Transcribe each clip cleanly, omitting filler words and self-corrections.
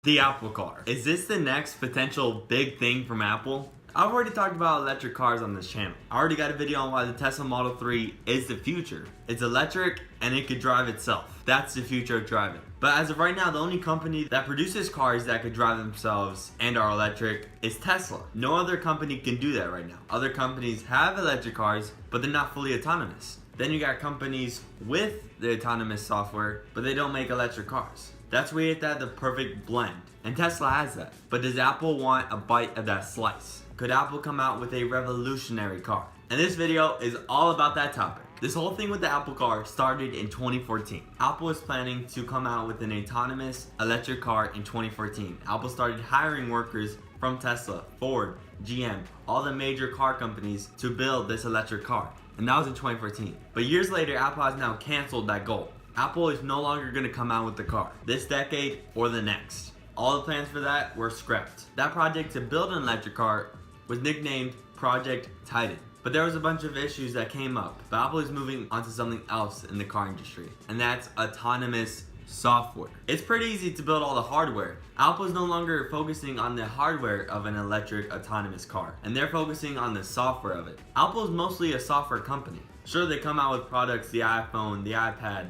The Apple car. Is this the next potential big thing from Apple? I've already talked about electric cars on this channel. I already got a video on why the Tesla Model 3 is the future. It's electric and it could drive itself. That's the future of driving. But as of right now, the only company that produces cars that could drive themselves and are electric is Tesla. No other company can do that right now. Other companies have electric cars, but they're not fully autonomous. Then you got companies with the autonomous software, but they don't make electric cars. That's where you hit that the perfect blend. And Tesla has that. But does Apple want a bite of that slice? Could Apple come out with a revolutionary car? And this video is all about that topic. This whole thing with the Apple car started in 2014. Apple is planning to come out with an autonomous electric car in 2014. Apple started hiring workers from Tesla, Ford, GM, all the major car companies to build this electric car. And that was in 2014. But years later, Apple has now canceled that goal. Apple is no longer going to come out with the car this decade or the next. All the plans for that were scrapped. That project to build an electric car was nicknamed Project Titan. But there was a bunch of issues that came up. But Apple is moving on to something else in the car industry, and that's autonomous software. It's pretty easy to build all the hardware. Apple is no longer focusing on the hardware of an electric autonomous car, and they're focusing on the software of it. Apple is mostly a software company. Sure, they come out with products, the iPhone, the iPad,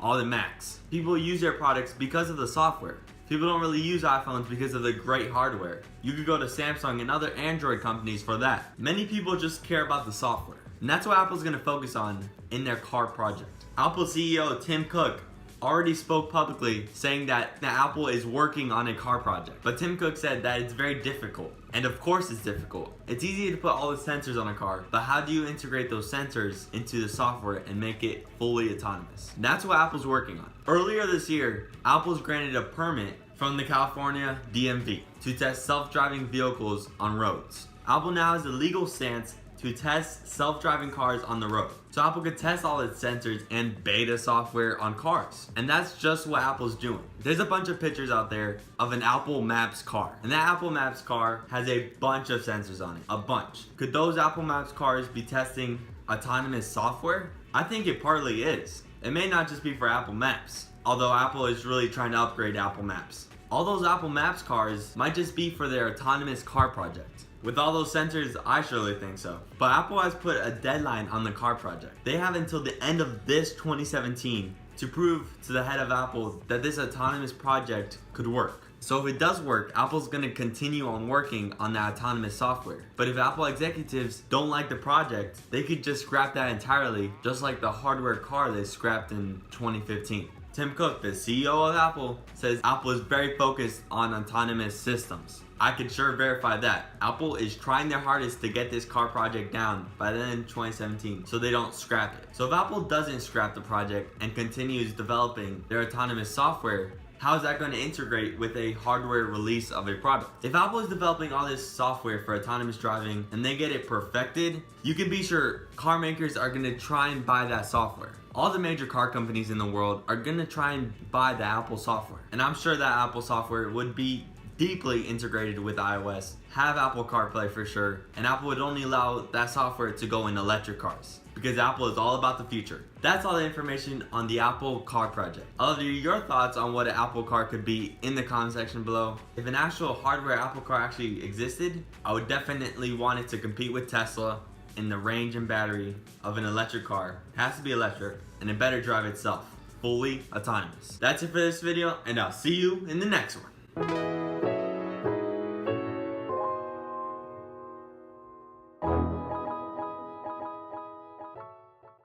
all the Macs. People use their products because of the software. People don't really use iPhones because of the great hardware. You could go to Samsung and other Android companies for that. Many people just care about the software. And that's what Apple's gonna focus on in their car project. Apple CEO Tim Cook already spoke publicly saying that Apple is working on a car project. But Tim Cook said that it's very difficult. And of course it's difficult. It's easy to put all the sensors on a car, but how do you integrate those sensors into the software and make it fully autonomous? And that's what Apple's working on. Earlier this year, Apple's granted a permit from the California DMV to test self-driving vehicles on roads. Apple now has a legal stance to test self-driving cars on the road. So Apple could test all its sensors and beta software on cars. And that's just what Apple's doing. There's a bunch of pictures out there of an Apple Maps car. And that Apple Maps car has a bunch of sensors on it, a bunch. Could those Apple Maps cars be testing autonomous software? I think it partly is. It may not just be for Apple Maps, although Apple is really trying to upgrade Apple Maps. All those Apple Maps cars might just be for their autonomous car project. With all those sensors, I surely think so. But Apple has put a deadline on the car project. They have until the end of this 2017 to prove to the head of Apple that this autonomous project could work. So if it does work, Apple's gonna continue on working on that autonomous software. But if Apple executives don't like the project, they could just scrap that entirely, just like the hardware car they scrapped in 2015. Tim Cook, the CEO of Apple, says Apple is very focused on autonomous systems. I can sure verify that. Apple is trying their hardest to get this car project down by the end of 2017 so they don't scrap it. So if Apple doesn't scrap the project and continues developing their autonomous software, how is that going to integrate with a hardware release of a product? If Apple is developing all this software for autonomous driving and they get it perfected, you can be sure car makers are going to try and buy that software. All the major car companies in the world are going to try and buy the Apple software. And I'm sure that Apple software would be deeply integrated with iOS, have Apple CarPlay for sure, and Apple would only allow that software to go in electric cars because Apple is all about the future. That's all the information on the Apple car project. I'll leave your thoughts on what an Apple car could be in the comment section below. If an actual hardware Apple car actually existed, I would definitely want it to compete with Tesla in the range and battery of an electric car. It has to be electric and it better drive itself, fully autonomous. That's it for this video, and I'll see you in the next one.